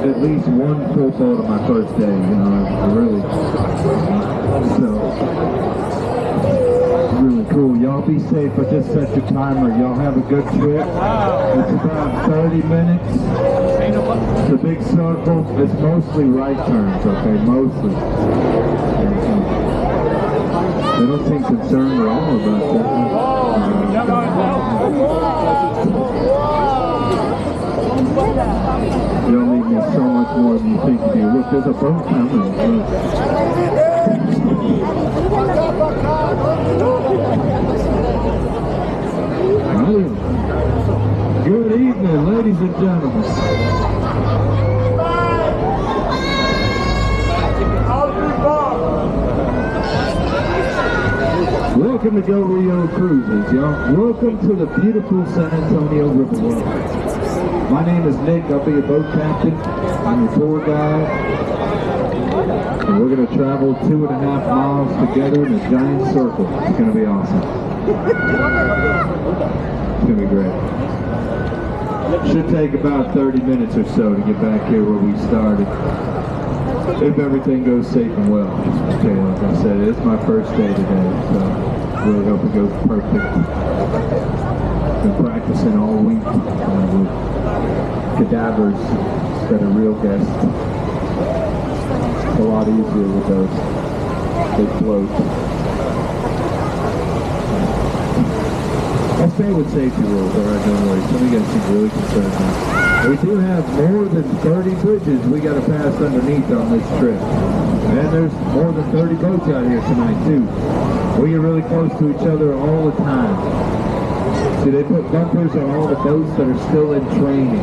at least one full boat on my first day, you know, I really, so, really cool. Y'all be safe. I just set your timer. Y'all have a good trip. It's about 30 minutes. It's a big circle. It's mostly right turns, okay, mostly. They don't seem concerned at all about that. You'll need me so much more than you think you do. Look, there's a boat coming. Good evening, ladies and gentlemen. Welcome to Go Rio Cruises, y'all. Welcome to the beautiful San Antonio Riverwalk. My name is Nick. I'll be your boat captain. I'm your tour guide. And we're going to travel 2.5 miles together in a giant circle. It's going to be awesome. It's going to be great. Should take about 30 minutes or so to get back here where we started. If everything goes safe and well. Okay, like I said, it's my first day today, so really hope it goes perfect. Been practicing all week with cadavers instead of real guests. It's a lot easier with those. They float. I'll stay with safety rules, alright, don't worry. Some of you guys seem really concerned now. We do have more than 30 bridges we got to pass underneath on this trip. And there's more than 30 boats out here tonight, too. We get really close to each other all the time. See, they put bumpers on all the boats that are still in training.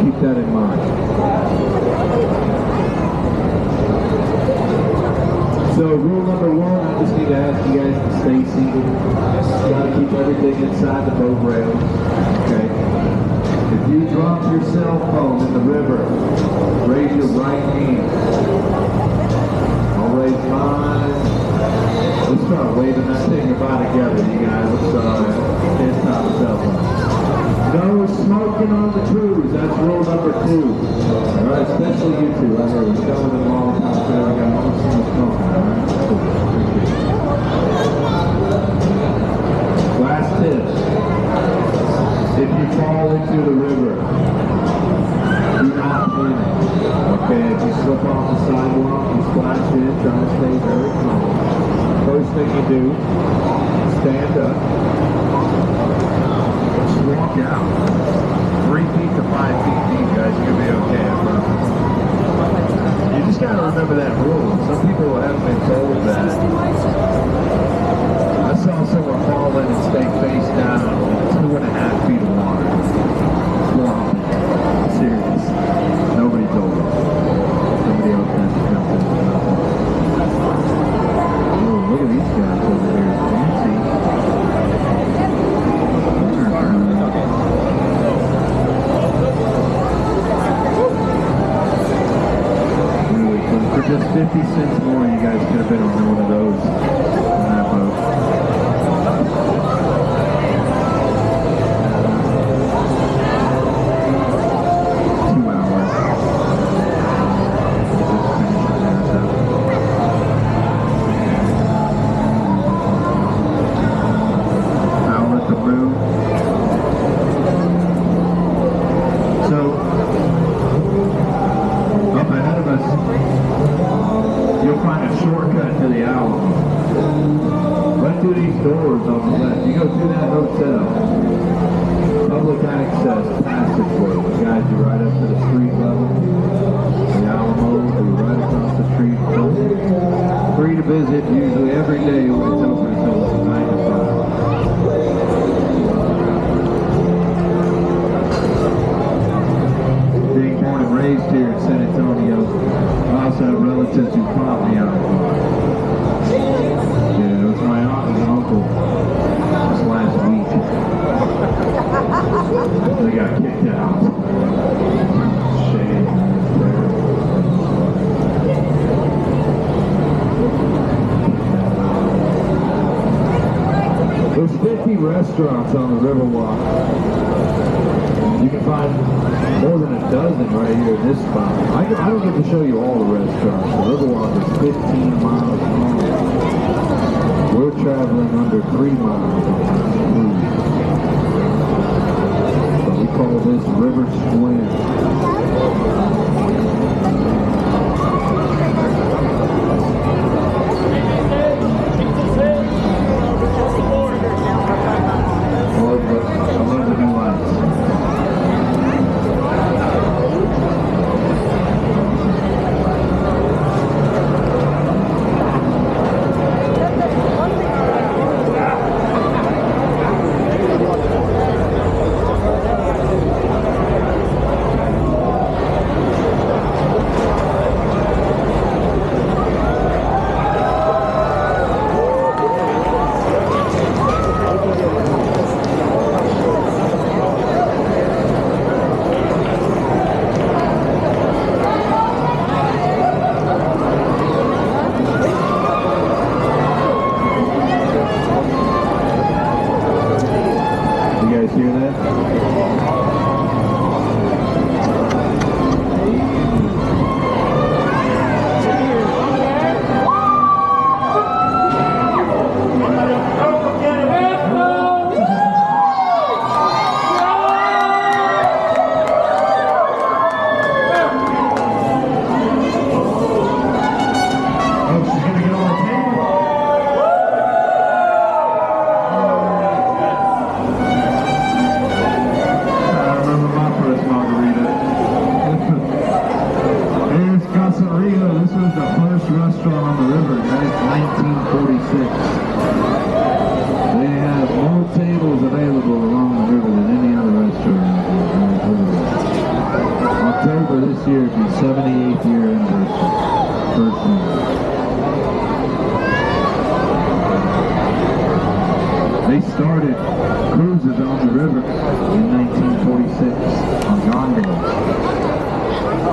Keep that in mind. So, rule number 1, I just need to ask you guys to stay seated. You got to keep everything inside the boat rails. Okay? If you drop your cell phone in the river, raise your right hand. I'll raise mine. Let's start waving that thing goodbye together, you guys. I'm sorry. Can't stop the cell phone. No smoking on the cruise. That's rule number 2. Alright, especially you two. I heard we're telling them all the time. We got no smoking, alright? Last tip. If you fall into the river, do not panic. Okay, if you slip off the sidewalk, you splash in, try to stay very calm. First thing you do, stand up, just walk out. 3 feet to 5 feet deep, guys, you're gonna be okay, I promise. You just gotta remember that rule. Some people haven't been told that. I saw someone fall in and stay face down on 2.5 feet of water. Wow. Serious. Nobody told me. Somebody else has to jump in. Oh, look at these guys over here. Fancy. Really cool. For just 50 cents more, you guys could have been on one of those on that boat. Doors on the left. You go through that hotel. Public access passageway will guide you right up to the street level. The Alamo will be right across the street. Free to visit usually every day when it's open until 9 to 5. Being born and raised here in San Antonio, I also have relatives who taught me out. Yeah, it was my aunt and uncle this last week. They got kicked out. Shame. There's 50 restaurants on the Riverwalk. You can find more than a dozen right here in this spot. I don't get to show you all the restaurants. The Riverwalk is 15 miles long. We're traveling under 3 miles on food. So we call this River Square. They started cruises on the river in 1946 on gondolas.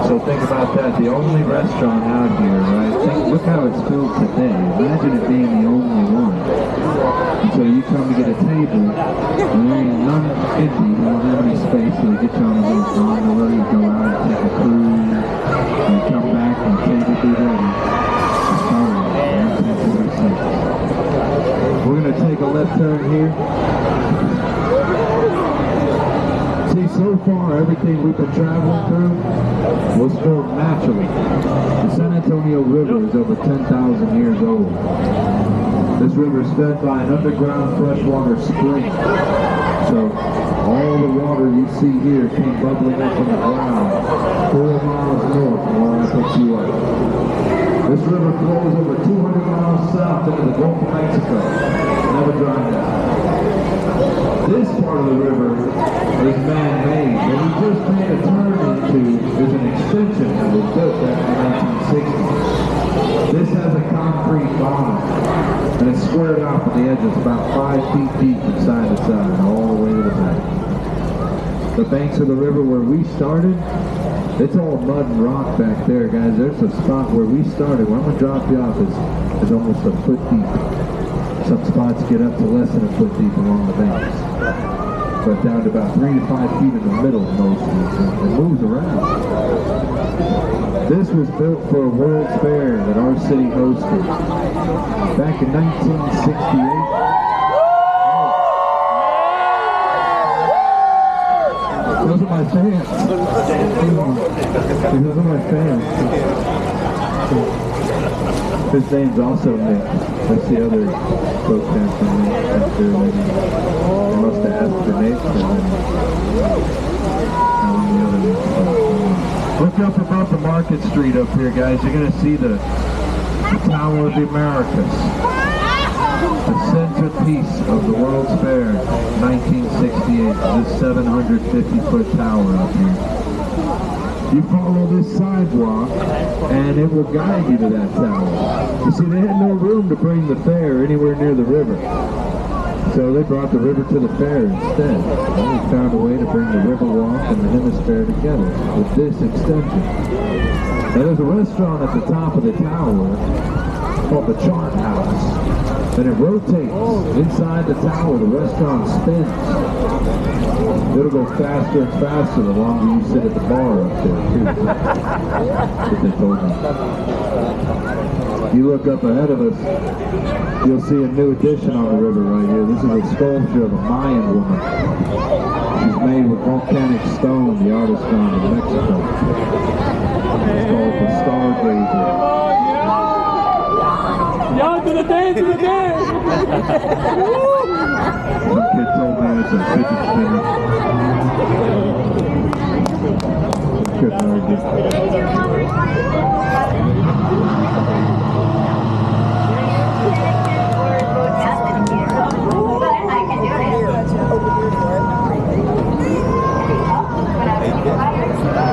So think about that, the only restaurant out here, right? Look how it's filled today. Imagine it being the only one. And so you come to get a table, and there ain't none empty, you don't have any space, so they get you on a little gondola, you go out and take a cruise, and you come back and the table be ready. We're going to take a left turn here. See, so far, everything we've been traveling through was formed naturally. The San Antonio River is over 10,000 years old. This river is fed by an underground freshwater spring. So, all the water you see here came bubbling up from the ground 4 miles north from where I put you up. This river flows over 200 miles south into the Gulf of Mexico. Never dries out. This part of the river is man-made. What we just made a turn into is an extension that was built back in the 1960s. This has a concrete bottom, and it's squared off at the edges about 5 feet deep from side to side, all the way to the back. The banks of the river where we started, it's all mud and rock back there, guys. There's a spot where we started. Where I'm going to drop you off is almost a foot deep. Some spots get up to less than a foot deep along the banks. But down to about 3 to 5 feet in the middle mostly. So it moves around. This was built for a World's Fair that our city hosted back in 1968. Those are my fans. Those are my fans. His name's also Nick. That's the other folk dancing Nick. After they must have asked for Nick. And the other Nick. Look up above the Market Street up here, guys. You're going to see the Tower of the Americas. The centerpiece of the World's Fair, 1968, this 750-foot tower up here. You follow this sidewalk, and it will guide you to that tower. You see, they had no room to bring the fair anywhere near the river. So they brought the river to the fair instead. And we found a way to bring the Riverwalk and the Hemisphere together with this extension. Now there's a restaurant at the top of the tower called the Chart House. And it rotates inside the tower. The restaurant spins. It'll go faster and faster the longer you sit at the bar up there, too. That's what they told me. You look up ahead of us, you'll see a new addition on the river right here. This is a sculpture of a Mayan woman. She's made with volcanic stone, the artist found in Mexico. It's called the Stargazer. Y'all to the dance, to the dance! Some kid told me it's a fidget spinner. Couldn't argue.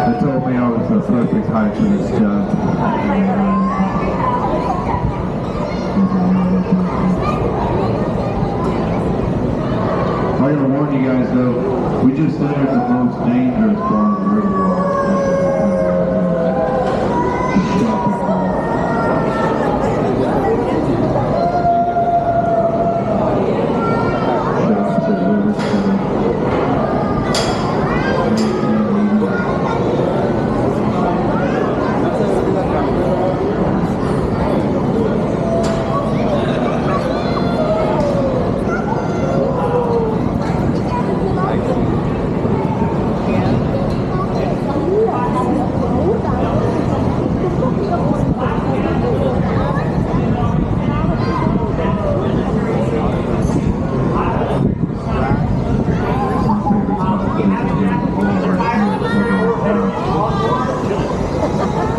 They told me I was the perfect height for this job. I gotta warn you guys though, we just entered the most dangerous part of the river walk. The shopping mall. Shops at River Center.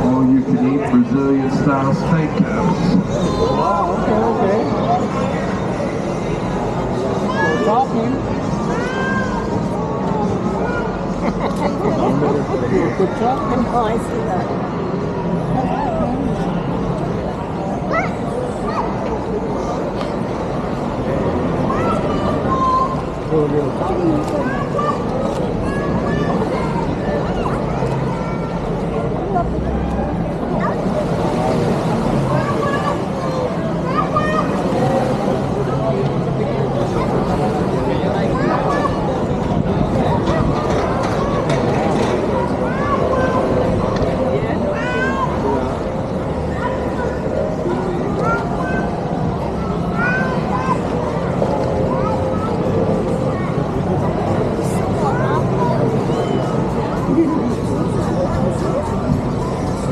All you can eat Brazilian style steakhouse. Wow, okay. We're talking. Good talking. Oh, I see that.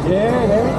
Yeah, there we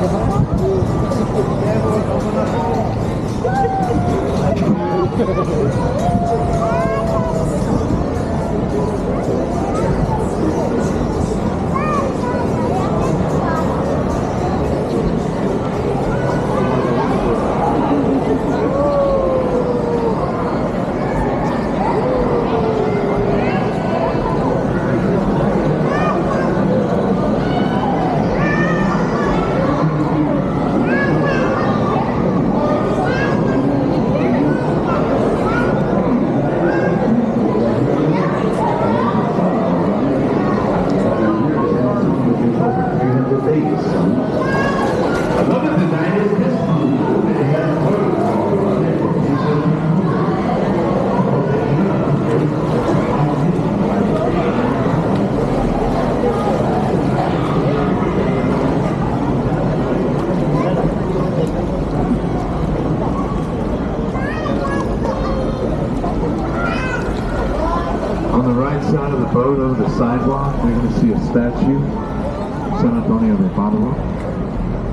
On the right side of the boat, over the sidewalk, you're going to see a statue of San Antonio de Padua,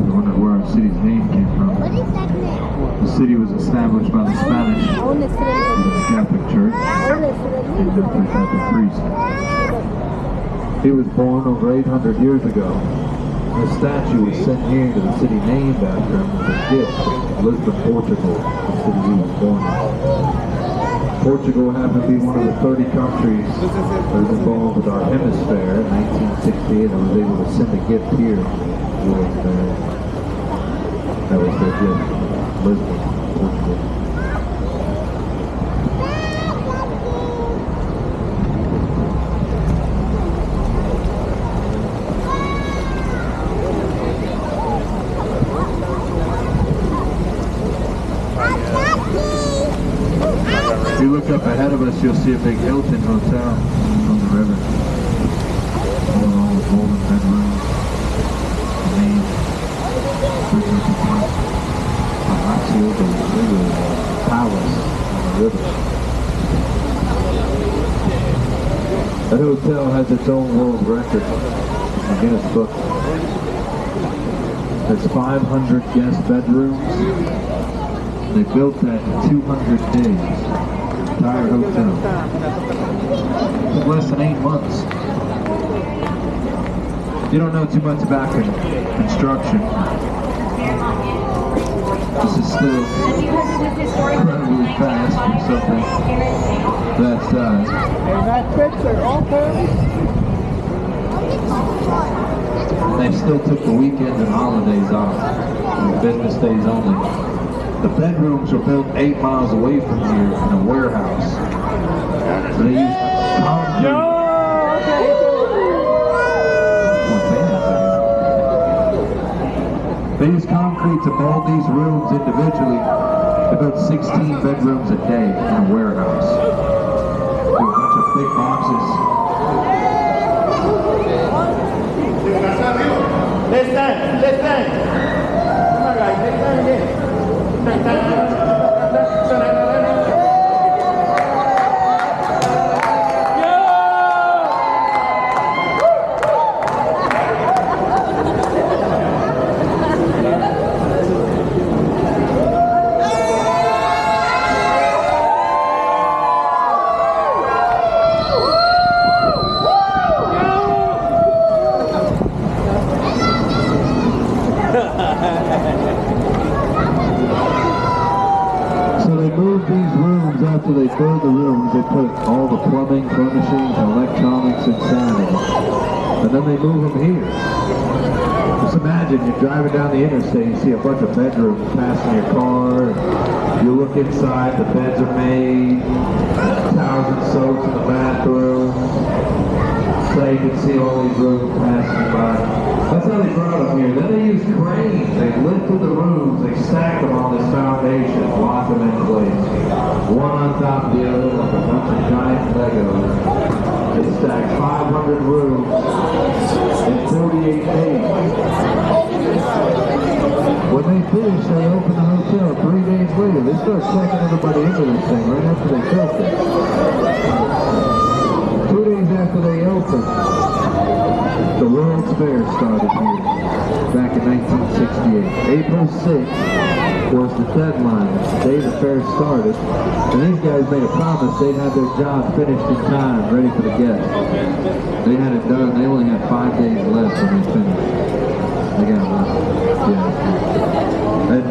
the one where our city's name came from. What is that now? The city was established by the Spanish, ¿Dónde está the Catholic Church, and the Catholic priest. He was born over 800 years ago. The statue was sent here to the city named after him as a gift from Lisbon, Portugal, the city he was born in. Portugal happened to be one of the 30 countries that was involved with our hemisphere in 1968 and was able to send a gift here. That was their gift, Lisbon, Portugal. If you look up ahead of us, you'll see a big Hilton Hotel on the river. golden bedroom, the main bedroom becomes a little palace on the river. That hotel has its own world record in the Guinness Book. There's 500 guest bedrooms. They built that in 200 days. Entire hotel. It took less than 8 months. You don't know too much about construction. This is still incredibly fast for something that size. And that picture, okay. They still took the weekends and holidays off. Business days only. The bedrooms were built 8 miles away from here in a warehouse. So they used concrete. They used concrete to mold these rooms individually. They built 16 bedrooms a day in a warehouse. With a bunch of big boxes. Let's come on, guys, let's stand again. After they build the rooms, they put all the plumbing, furnishings, and electronics inside of them. And then they move them here. Just imagine you're driving down the interstate, you see a bunch of bedrooms passing your car. You look inside, the beds are made, towels and soaps in the bathroom. So you can see all these rooms passing by. That's how they brought them here. Then they used cranes. They lifted the rooms, they stacked them on this foundation, locked them in place. One on top of the other, like a bunch of giant Legos. They stacked 500 rooms in 48 days. When they finished, they opened the hotel 3 days later. They started checking everybody into this thing right after they built it. 2 days after they opened, the World's Fair started here back in 1968. April 6th was the deadline, the day the fair started, and these guys made a promise they'd have their job finished in time, ready for the guests. They had it done. They only had 5 days left when they finished. They got it. Yeah. And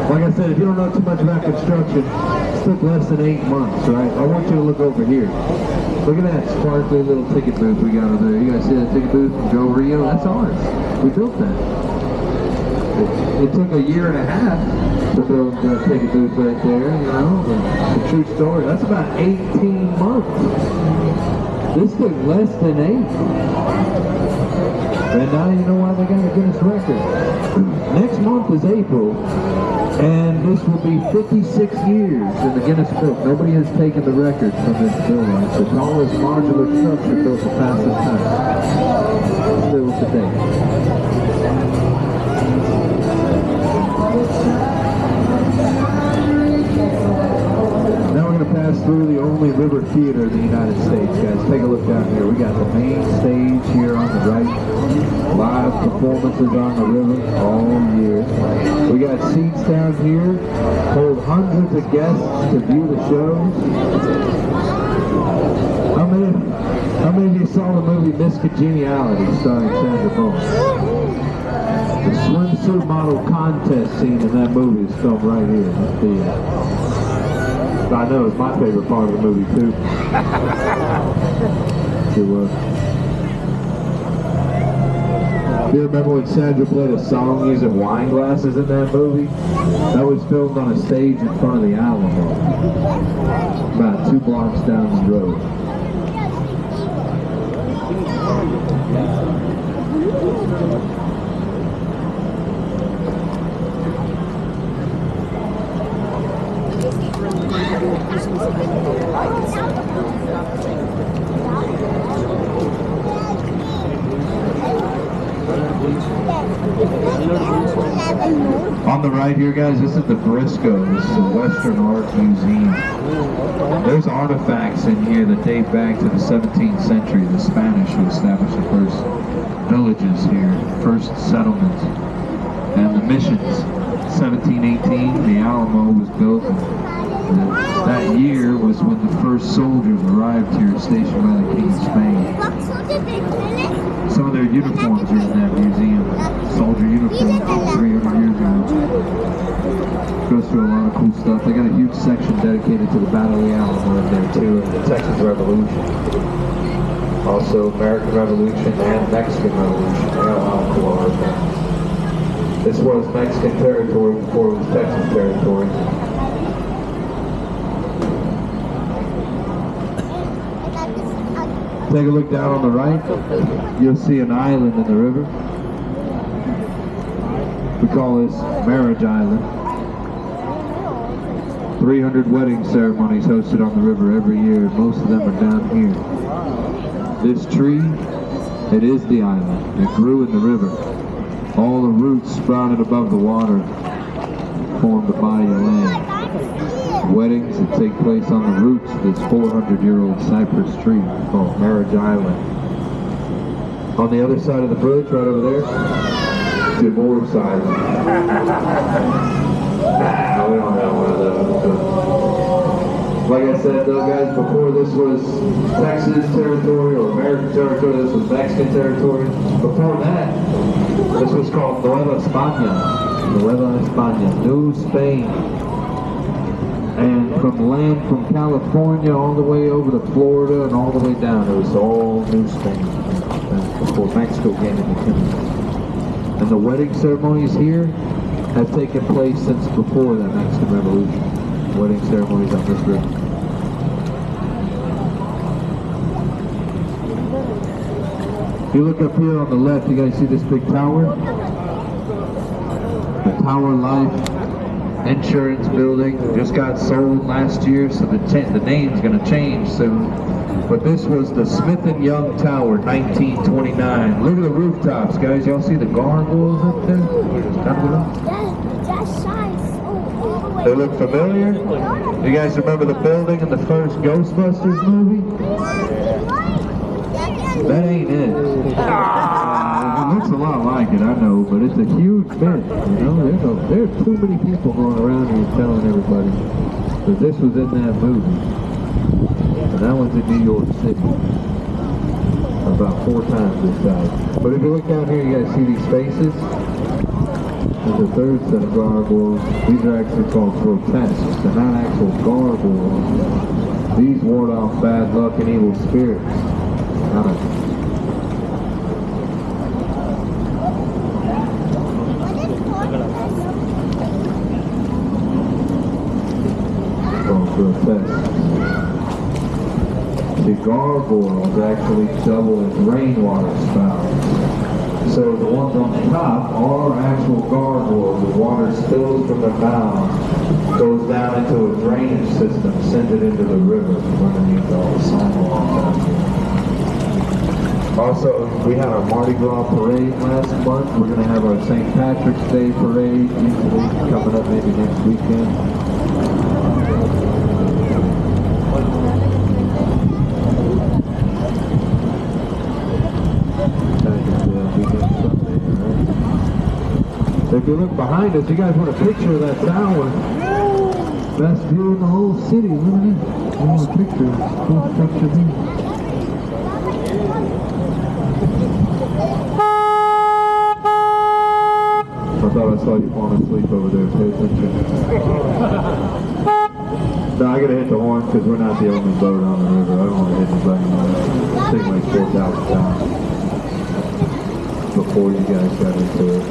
like I said, if you don't know too much about construction, it took less than 8 months, right? I want you to look over here. Look at that sparkly little ticket booth we got over there. You guys see that ticket booth from Joe Rio? That's ours. We built that. It took a year and a half to build that ticket booth right there, you know. It's a true story. That's about 18 months. This took less than 8. And now you know why they got a Guinness record. Next month is April. And this will be 56 years in the Guinness Book. Nobody has taken the record from this building. It's the tallest modular structure built the fastest time. Still today. Now we're going to pass through the only river theater in the United States, guys. Take a look down here. We got the main stage here on the right. Live performances on the river all year. We got seats down here, hold hundreds of guests to view the shows. How many of you saw the movie Miss Congeniality starring Sandra Bullock? The swimsuit model contest scene in that movie is filmed right here in this theater. I know it's my favorite part of the movie too. You remember when Sandra played a song using wine glasses in that movie? That was filmed on a stage in front of the Alamo, about 2 blocks down the road. On the right here, guys, this is the Briscoe. This is a Western Art Museum. There's artifacts in here that date back to the 17th century. The Spanish who established the first villages here, first settlements, and the missions. 1718, the Alamo was built. That year was when the first soldiers arrived here, stationed by the King of Spain. Some of their uniforms are in that museum. Soldier uniforms from 300 years ago. Goes through a lot of cool stuff. They got a huge section dedicated to the Battle of the Alamo in there too, and the Texas Revolution. Also American Revolution and Mexican Revolution. They got a lot of cool artifacts. This was Mexican territory before it was Texas territory. Take a look down on the right. You'll see an island in the river. We call this Marriage Island. 300 wedding ceremonies hosted on the river every year. Most of them are down here. This tree, it is the island. It grew in the river. All the roots sprouted above the water, formed a body of land. Weddings that take place on the roots of this 400-year-old cypress tree called Marriage Island. On the other side of the bridge, right over there, Divorce Island. We don't have one of those. Like I said though, guys, before this was Texas territory or American territory, this was Mexican territory. Before that, this was called Nueva España. Nueva España, New Spain. And from land from California all the way over to Florida and all the way down, it was all New Spain before Mexico gained independence. And the wedding ceremonies here have taken place since before the Mexican Revolution. Wedding ceremonies on this river. If you look up here on the left, you guys see this big tower? The Tower Life Insurance building just got sold last year, so the name's going to change soon. But this was the Smith & Young Tower, 1929. Look at the rooftops, guys. Y'all see the gargoyles up there? They look familiar? You guys remember the building in the first Ghostbusters movie? That ain't it. It looks a lot like it, I know, but it's a huge myth. You know, there's too many people going around here telling everybody that this was in that movie. And that one's in New York City. About 4 times this size. But if you look down here, you guys see these faces? There's a third set of gargoyles. These are actually called grotesques. They're not actual gargoyles. These ward off bad luck and evil spirits. Grotesque. The gargoyles actually double as rainwater spouts. So the ones on the top are actual gargoyles. The water spills from their mouths, goes down into a drainage system, sends it into the river underneath all the sidewalks out here. Also, we had our Mardi Gras parade last month. We're going to have our St. Patrick's Day parade usually coming up maybe next weekend. If you look behind us, you guys want a picture of that tower. Best view in the whole city. Look at it. I want a picture. Cool picture here. I thought I saw you falling asleep over there. Pay attention. No, I gotta hit the horn because we're not the only boat on the river. I don't want to hit anybody. It's taking like 4,000 times before you guys got into it.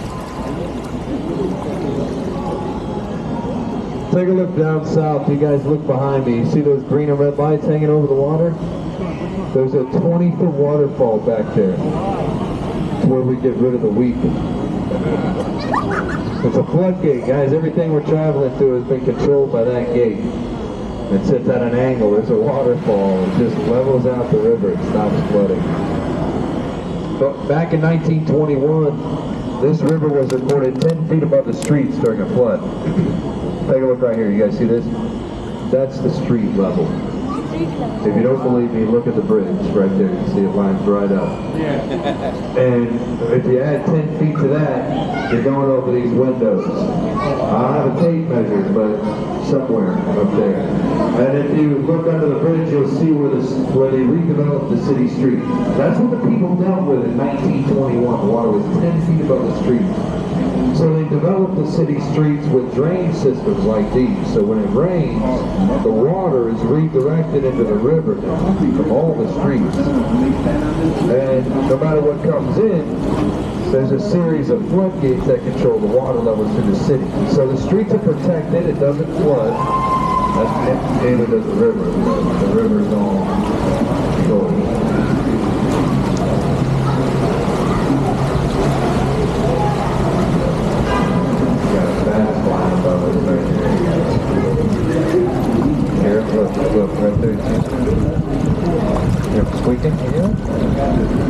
Take a look down south. You guys look behind me. You see those green and red lights hanging over the water? There's a 20-foot waterfall back there. It's where we get rid of the weak. It's a floodgate, guys. Everything we're traveling through has been controlled by that gate. It sits at an angle. There's a waterfall. It just levels out the river. It stops flooding. But back in 1921, This river was reported 10 feet above the streets during a flood. Take a look right here. You guys see this? That's the street level. If you don't believe me, look at the bridge right there. You see it lines right up. And if you add 10 feet to that, you're going over these windows. I don't have a tape measure, but somewhere up there. And if you look under the bridge, you'll see where they redeveloped the city street. That's what the people dealt with in 1921. The water was 10 feet above the street. So they developed the city streets with drain systems like these. So when it rains, the water is redirected into the river now from all the streets. And no matter what comes in, there's a series of floodgates that control the water levels in the city. So the streets are protected, it doesn't flood. Neither does the river. The river's all controlled. Here, look, right there. You're squeaking, yeah?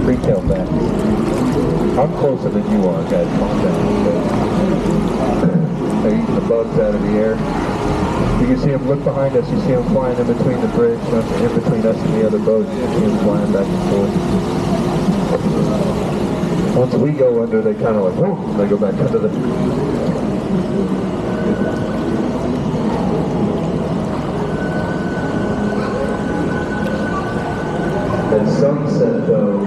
Retail back. I'm closer than you are, guys. Calm down. They're eating the bugs out of the air. You can see them look behind us. You see them flying in between the bridge, in between us and the other boats. You see them flying back and forth. Once we go under, they kind of like, whoa, they go back under the... At sunset, though,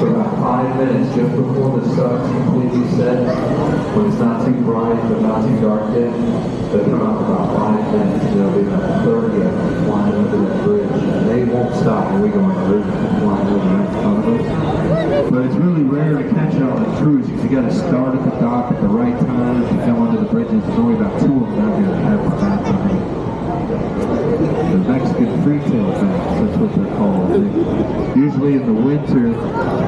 for about 5 minutes, just before the sun's completely set, when it's not too bright but not too dark yet, they'll come out for about 5 minutes, and there'll be about 30 of them flying over that bridge. And they won't stop when we go on the river and flying over right in front of us. But it's really rare to catch it on a cruise because you got to start at the dock at the right time. If you come under the bridges, there's only about 2 of them out here that have that time. The Mexican free-tail bats, that's what they're called. Usually in the winter,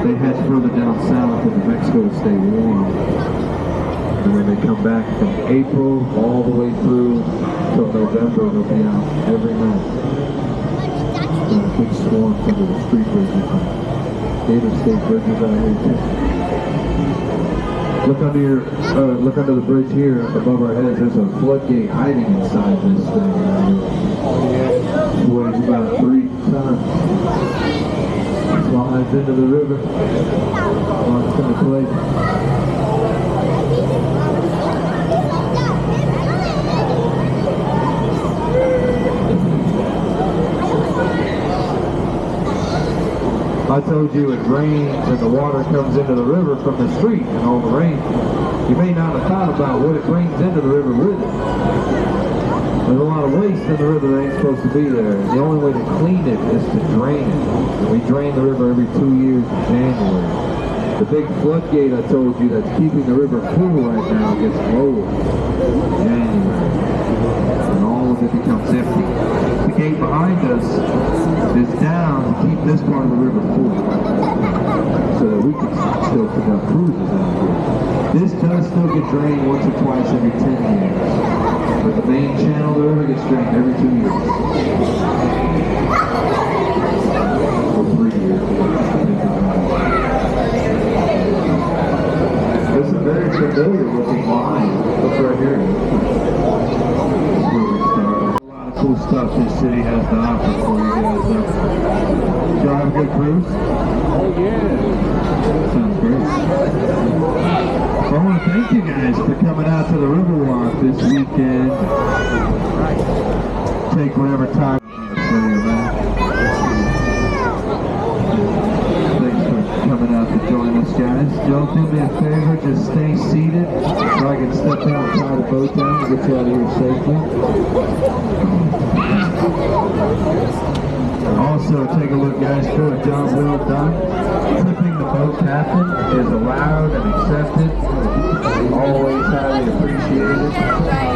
they head further down south into Mexico to stay warm. And when they come back from April all the way through till November, they'll be out every night. Big swarms under the street bridges. David State bridges out here too. Look under the bridge here above our heads. There's a floodgate hiding inside this thing. It weighs about 3 tons. Slides into the river. Locks into place. I told you it rains and the water comes into the river from the street and all the rain. You may not have thought about what it brings into the river with it. There's a lot of waste in the river that ain't supposed to be there. The only way to clean it is to drain it. And we drain the river every 2 years in January. The big floodgate I told you that's keeping the river full right now gets lowered in January. And all of it becomes empty. The gate behind us is down to keep this part of the river full so that we can still pick up cruises out here. This does still get drained once or twice every 10 years. But the main channel of the river gets drained every 2 years. Or 3 years. This is a very familiar looking line. Look right here. Cool stuff this city has to offer for you guys. Did y'all have a good cruise? Oh, yeah. Sounds great. Well, I want to thank you guys for coming out to the Riverwalk this weekend. Take whatever time for you, man. Thanks for coming out to join us, guys. Y'all do me a favor, just stay seated so I can step out and tie the boat down and get you out of here safely. Also, take a look, guys, for a job well done. Tipping the boat captain is allowed and accepted. Always highly appreciated.